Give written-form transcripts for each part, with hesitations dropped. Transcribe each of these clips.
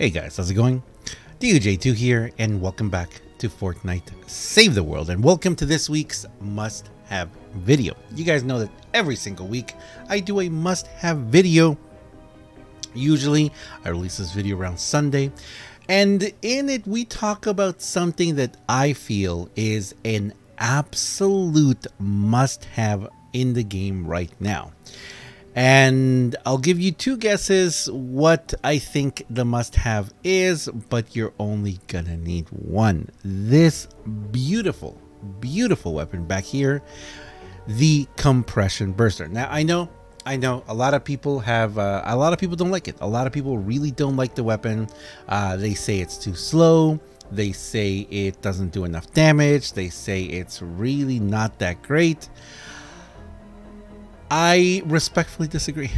Hey guys, how's it going? DJ2 here, and welcome back to Fortnite Save the World, and welcome to this week's must-have video. You guys know that every single week I do a must-have video. Usually I release this video around Sunday, and in it we talk about something that I feel is an absolute must-have in the game right now. And I'll give you two guesses what I think the must-have is, but you're only gonna need one. This beautiful, beautiful weapon back here, the compression burster. Now I know a lot of people have a lot of people don't like it. A lot of people really don't like the weapon. They say it's too slow. They say it doesn't do enough damage. They say it's really not that great. I respectfully disagree.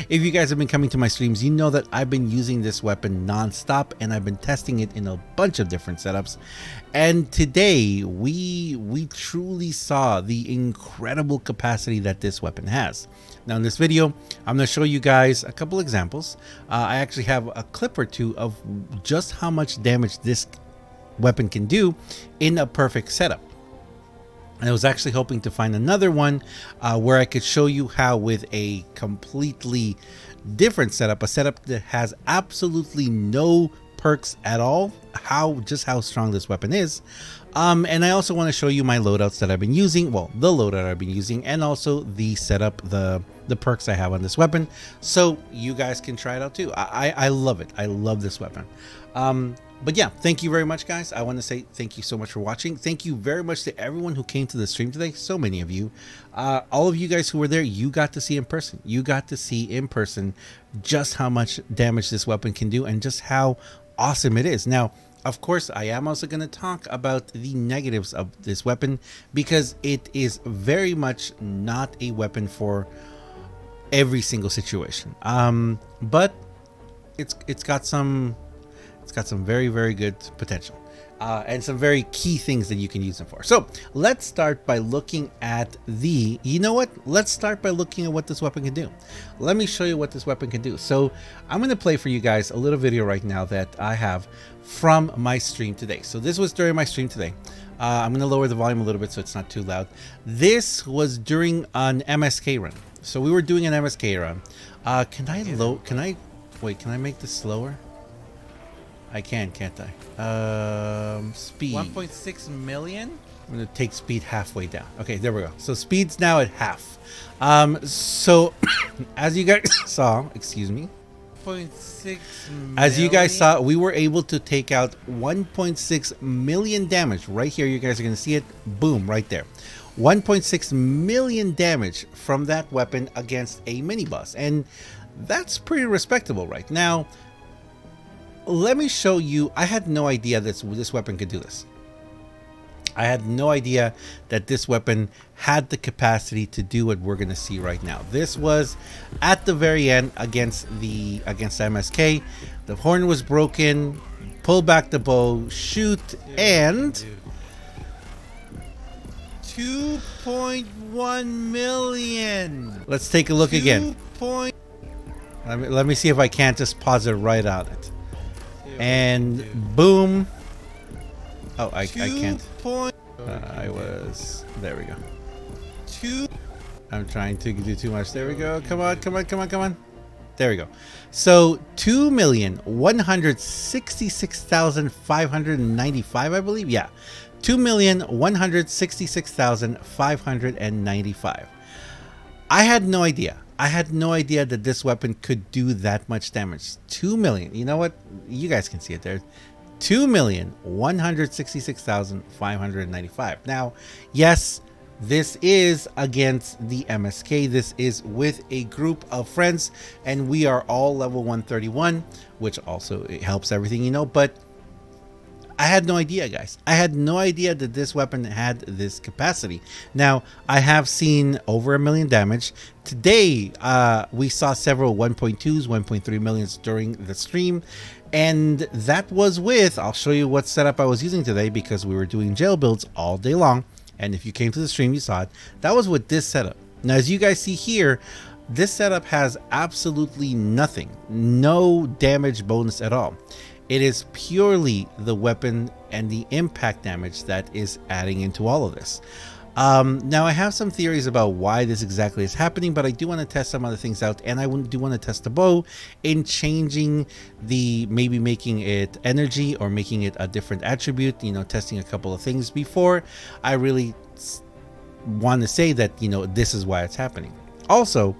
If you guys have been coming to my streams, you know that I've been using this weapon non-stop, and I've been testing it in a bunch of different setups. And today we truly saw the incredible capacity that this weapon has. Now in this video, I'm going to show you guys a couple examples. I actually have a clip or two of just how much damage this weapon can do in a perfect setup. And I was actually hoping to find another one where I could show you how, with a completely different setup, a setup that has absolutely no perks at all, just how strong this weapon is. And I also want to show you my loadouts that I've been using, well, the loadout I've been using, and also the setup, the perks I have on this weapon, so you guys can try it out too. I love it. I love this weapon. But yeah, thank you very much, guys. I want to say thank you so much for watching. Thank you very much to everyone who came to the stream today. So many of you. All of you guys who were there, you got to see in person. You got to see in person just how much damage this weapon can do and just how awesome it is. Now, of course, I am also going to talk about the negatives of this weapon, because it is very much not a weapon for every single situation. But it's got some very, very good potential and some very key things that you can use them for. So let's start by looking at let's start by looking at what this weapon can do. Let me show you what this weapon can do. So I'm going to play for you guys a little video right now that I have from my stream today. So this was during my stream today. I'm going to lower the volume a little bit so it's not too loud. This was during an MSK run. So we were doing an MSK run. Can I make this slower? I can't I? Speed. 1.6 million? I'm going to take speed halfway down. Okay, there we go. So speed's now at half. So as you guys saw, excuse me. 0.6 million. As you guys saw, we were able to take out 1.6 million damage. Right here, you guys are going to see it. Boom, right there. 1.6 million damage from that weapon against a mini boss. And that's pretty respectable right now. Let me show you. I had no idea this weapon could do this. I had no idea that this weapon had the capacity to do what we're going to see right now. This was at the very end against MSK. The horn was broken. Pull back the bow, shoot, and 2.1 million. Let's take a look again. Let me see if I can't just pause it right on it. And boom. Oh, I can't. There we go. I'm trying to do too much. There we go. Come on. There we go. So 2,166,595, I believe. Yeah. 2,166,595. I had no idea. I had no idea that this weapon could do that much damage. 2 million. You know what? You guys can see it there. 2,166,595. Now, yes, this is against the MSK. This is with a group of friends, and we are all level 131, which also it helps everything, you know, but I had no idea, guys. I had no idea that this weapon had this capacity. Now, I have seen over 1 million damage. Today, we saw several 1.2s, 1.3 millions during the stream. And that was with, I'll show you what setup I was using today, because we were doing jail builds all day long. And if you came to the stream, you saw it. That was with this setup. Now, as you guys see here, this setup has absolutely nothing, no damage bonus at all. It is purely the weapon and the impact damage that is adding into all of this. Now I have some theories about why this exactly is happening, but I do want to test some other things out, and I do want to test the bow in changing maybe making it energy or making it a different attribute, you know, testing a couple of things before I really want to say that, you know, this is why it's happening. Also,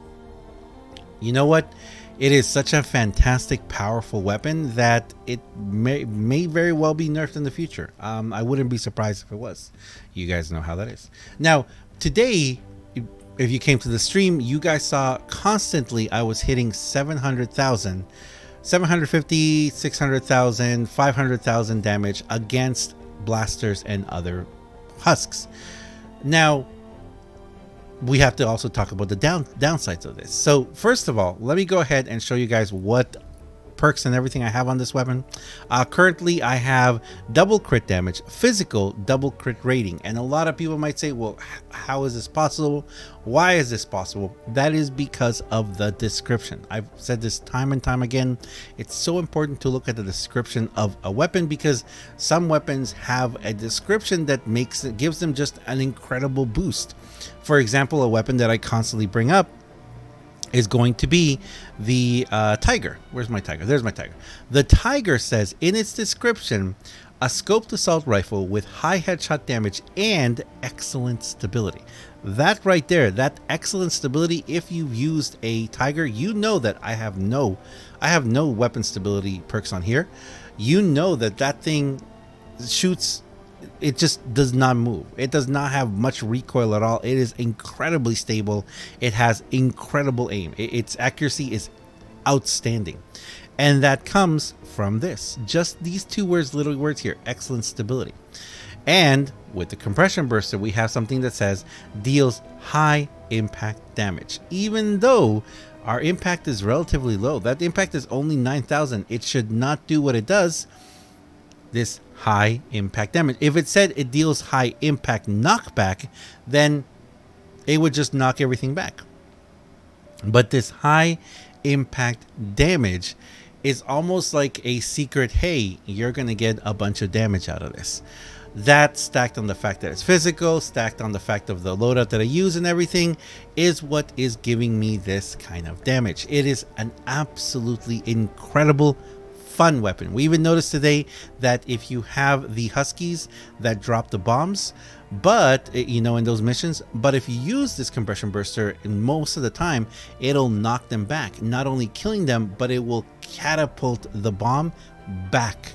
you know what? It is such a fantastic, powerful weapon that it may very well be nerfed in the future. I wouldn't be surprised if it was. You guys know how that is. Now, today, if you came to the stream, you guys saw constantly I was hitting 700,000, 750, 600,000, 500,000 damage against blasters and other husks. Now, we have to also talk about the downsides of this. So first of all, let me go ahead and show you guys what perks and everything I have on this weapon. Currently I have double crit damage, physical double crit rating, and a lot of people might say, well, how is this possible? Why is this possible? That is because of the description. I've said this time and time again. It's so important to look at the description of a weapon, because some weapons have a description that gives them just an incredible boost. For example, a weapon that I constantly bring up is going to be the Tiger. Where's my Tiger? There's my Tiger. The Tiger says in its description, a scoped assault rifle with high headshot damage and excellent stability. That right there, that excellent stability, if you've used a Tiger, you know that I have no weapon stability perks on here. You know that that thing shoots, it just does not move. It does not have much recoil at all. It is incredibly stable. It has incredible aim. Its accuracy is outstanding. And that comes from this. Just these two words, little words here, excellent stability. And with the compression burster, we have something that says deals high impact damage. Even though our impact is relatively low, that impact is only 9,000. It should not do what it does. This high impact damage. If it said it deals high impact knockback, then it would just knock everything back. But this high impact damage is almost like a secret, hey, you're gonna get a bunch of damage out of this. That, stacked on the fact that it's physical, stacked on the fact of the loadout that I use and everything, is what is giving me this kind of damage. It is an absolutely incredible fun weapon. We even noticed today that if you have the Huskies that drop the bombs, but you know, in those missions, but if you use this compression burster, most of the time it'll knock them back, not only killing them, but it will catapult the bomb back,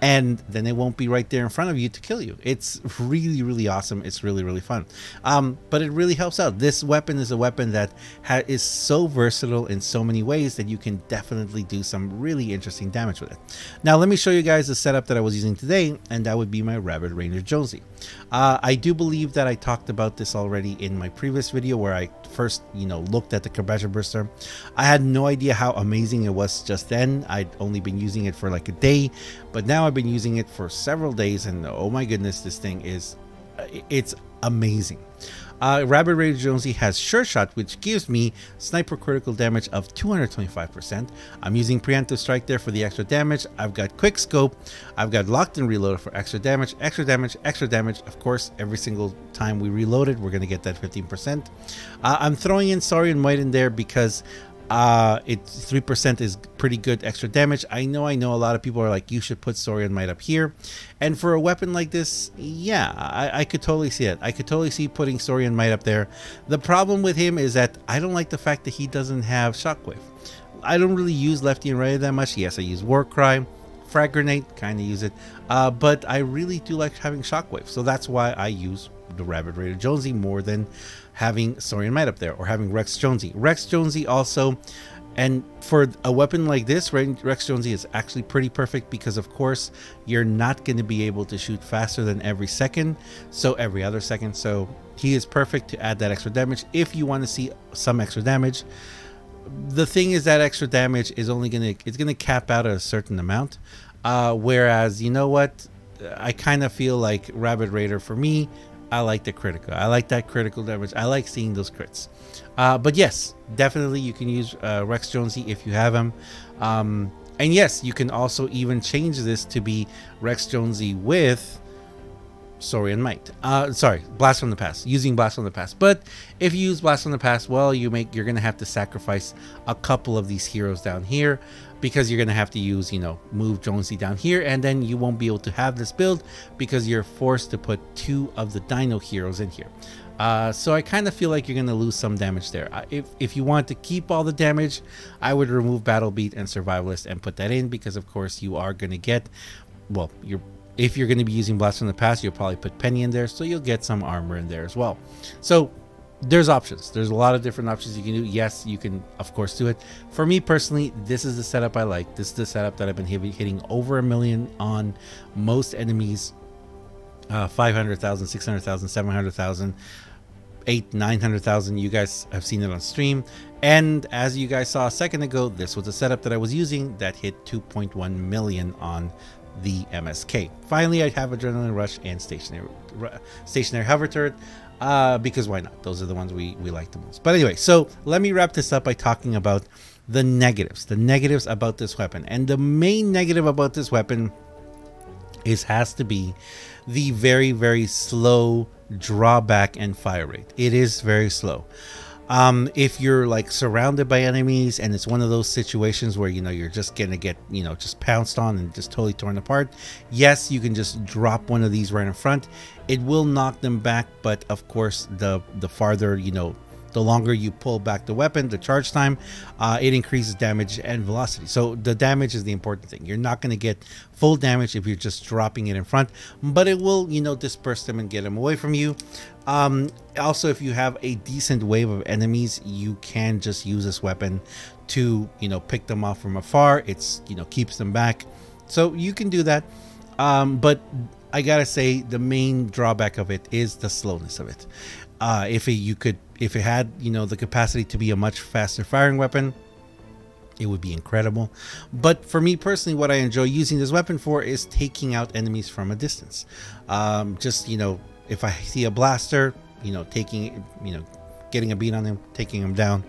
and then it won't be right there in front of you to kill you. It's really, really awesome. It's really, really fun. But it really helps out. This weapon is a weapon that is so versatile in so many ways that you can definitely do some really interesting damage with it. Now, let me show you guys the setup that I was using today, and that would be my Rabbit Ranger Jonesy. I do believe that I talked about this already in my previous video where I first, you know, looked at the compression burster. I had no idea how amazing it was just then. I'd only been using it for like a day, but now I've been using it for several days, and oh my goodness, this thing is, it's amazing. Rabbit Ranger Jonesy has Sure Shot, which gives me sniper critical damage of 225%. I'm using Preemptive Strike there for the extra damage. I've got Quick Scope. I've got Locked and Reload for extra damage, extra damage, extra damage. Of course, every single time we reload it, we're going to get that 15%. I'm throwing in Saurian Might in there because 3% is pretty good extra damage. I know a lot of people are like, you should put Saurian Might up here, and for a weapon like this, yeah, I could totally see it. I could totally see putting Saurian Might up there. The problem with him is that I don't like the fact that he doesn't have Shockwave. I don't really use lefty and righty that much. Yes, I use War Cry, Frag Grenade, kind of use it, but I really do like having Shockwave, so that's why I use the Rabbit Ranger Jonesy more than having Saurian Might up there or having Rex Jonesy. Rex Jonesy also, and for a weapon like this, Rex Jonesy is actually pretty perfect because, of course, you're not going to be able to shoot faster than every second, so every other second. So he is perfect to add that extra damage if you want to see some extra damage. The thing is that extra damage is only it's gonna cap out at a certain amount, whereas, you know what, I kind of feel like Rabbit Raider for me I like the critical. I like that critical damage. I like seeing those crits. But yes, definitely you can use Rex Jonesy if you have him. And yes, you can also even change this to be Rex Jonesy with Sorry and Might. Sorry, Blast from the Past. Using Blast from the Past. But if you use Blast from the Past, well, you're gonna have to sacrifice a couple of these heroes down here, because you're gonna have to use, move Jonesy down here, and then you won't be able to have this build because you're forced to put 2 of the Dino heroes in here. So I kind of feel like you're gonna lose some damage there. If you want to keep all the damage, I would remove Battle Beat and Survivalist and put that in, because of course you are gonna get, well, if you're going to be using Blast from the Past, you'll probably put Penny in there, so you'll get some armor in there as well. So there's options. There's a lot of different options you can do. Yes, you can of course do it. For me personally, this is the setup I like. This is the setup that I've been hitting over 1 million on most enemies. 500,000, 600,000, 700,000, 900,000. You guys have seen it on stream, and as you guys saw a second ago, this was the setup that I was using that hit 2.1 million on the MSK. Finally, I have Adrenaline Rush and stationary hover turret, because why not? Those are the ones we like the most. But anyway, so let me wrap this up by talking about the negatives about this weapon. And the main negative about this weapon has to be the very, very slow drawback and fire rate. It is very slow. If you're like surrounded by enemies and it's one of those situations where you're just gonna get just pounced on and just totally torn apart, yes, you can just drop one of these right in front. It will knock them back, but of course the farther the longer you pull back the weapon, the charge time, it increases damage and velocity. So the damage is the important thing. You're not going to get full damage if you're just dropping it in front, but it will, disperse them and get them away from you. Also, if you have a decent wave of enemies, you can just use this weapon to, pick them off from afar. It's, keeps them back. So you can do that. But I gotta say, the main drawback of it is the slowness of it. If it had the capacity to be a much faster firing weapon, it would be incredible. But for me personally, what I enjoy using this weapon for is taking out enemies from a distance. Just if I see a blaster, taking getting a beat on him, taking him down.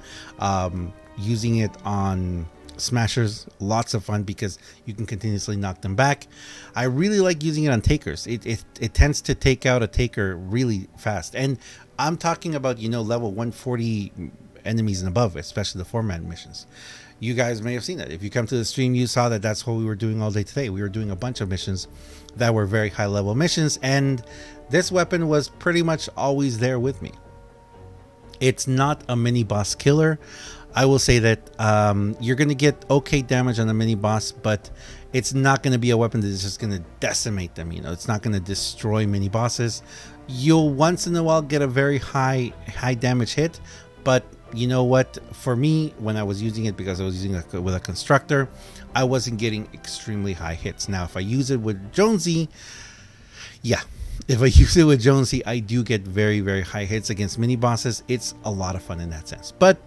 Using it on smashers, lots of fun because you can continuously knock them back. I really like using it on takers. It tends to take out a taker really fast, and I'm talking about level 140 enemies and above, especially the 4-man missions. You guys may have seen that. If you come to the stream, you saw that that's what we were doing all day today. We were doing a bunch of missions that were very high level missions, and this weapon was pretty much always there with me. It's not a mini boss killer. I will say that you're going to get okay damage on the mini boss, but it's not going to be a weapon that is just going to decimate them. It's not going to destroy mini bosses. You'll once in a while get a very high damage hit, but you know what? For me, when I was using it, because I was using it with a constructor, I wasn't getting extremely high hits. Now, if I use it with Jonesy, I do get very, very high hits against mini bosses. It's a lot of fun in that sense. But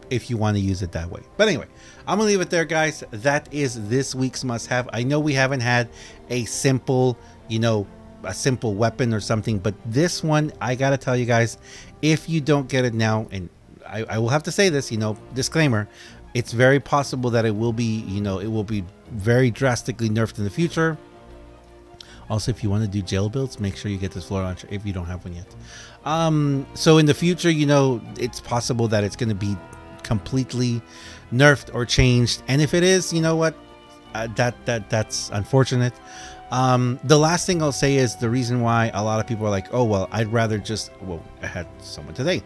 if you want to use it that way. But anyway, I'm gonna leave it there, guys. That is this week's must-have. I know we haven't had a simple, a simple weapon or something, but this one, I gotta tell you guys, if you don't get it now, and I will have to say this, disclaimer, it's very possible that it will be, it will be very drastically nerfed in the future. Also, if you want to do jail builds, make sure you get this floor launcher if you don't have one yet. So in the future, it's possible that it's going to be completely nerfed or changed. And if it is, you know what? That's unfortunate. The last thing I'll say is the reason why a lot of people are like, oh, well, I'd rather just, well, I had someone today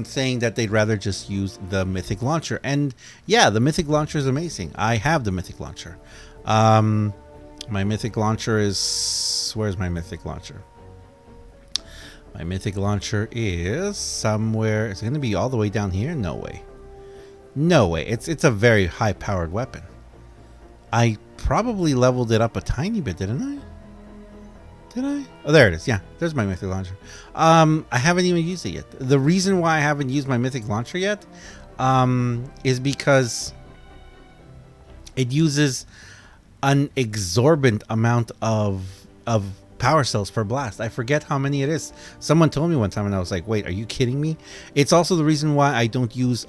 saying that they'd rather just use the Mythic Launcher. And yeah, the Mythic Launcher is amazing. I have the Mythic Launcher. My Mythic Launcher is, where's my Mythic Launcher? My Mythic Launcher is somewhere. Is it going to be all the way down here? No way. No way. It's a very high powered weapon. I probably leveled it up a tiny bit, didn't I? Did I? Oh, there it is. Yeah, there's my Mythic Launcher. I haven't even used it yet. The reason why I haven't used my Mythic Launcher yet is because it uses an exorbitant amount of power cells per blast. I forget how many it is. Someone told me one time and I was like, wait, are you kidding me? It's also the reason why I don't use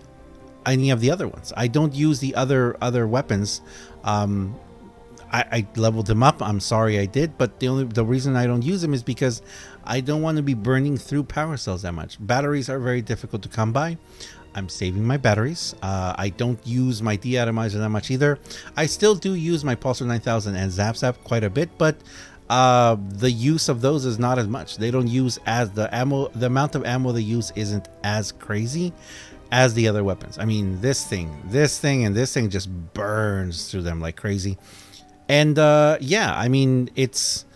any of the other ones. I don't use the other weapons. I leveled them up. I'm sorry I did, but the reason I don't use them is because I don't want to be burning through power cells that much. Batteries are very difficult to come by. I'm saving my batteries. I don't use my deatomizer that much either. I still do use my Pulsar 9000 and Zap quite a bit, but the use of those is not as much. They don't use as the amount of ammo they use isn't as crazy as the other weapons. I mean, this thing, and this thing just burns through them like crazy. And yeah, I mean, it's,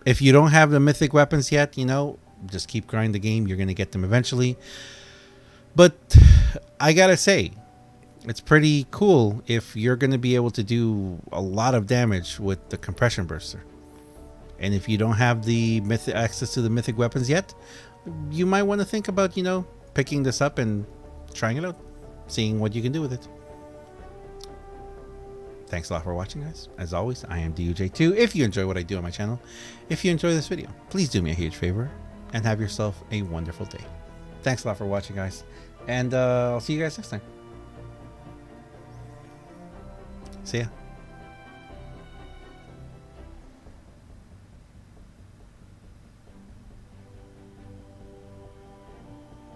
if you don't have the mythic weapons yet, you know, just keep grinding the game. You're going to get them eventually. But I gotta say, it's pretty cool if you're going to be able to do a lot of damage with the compression burster. And if you don't have the access to the mythic weapons yet, you might want to think about, you know, picking this up and trying it out, seeing what you can do with it. Thanks a lot for watching, guys. As always, I am DUJ2. If you enjoy what I do on my channel, if you enjoy this video, please do me a huge favor and have yourself a wonderful day. Thanks a lot for watching, guys. And I'll see you guys next time. See ya.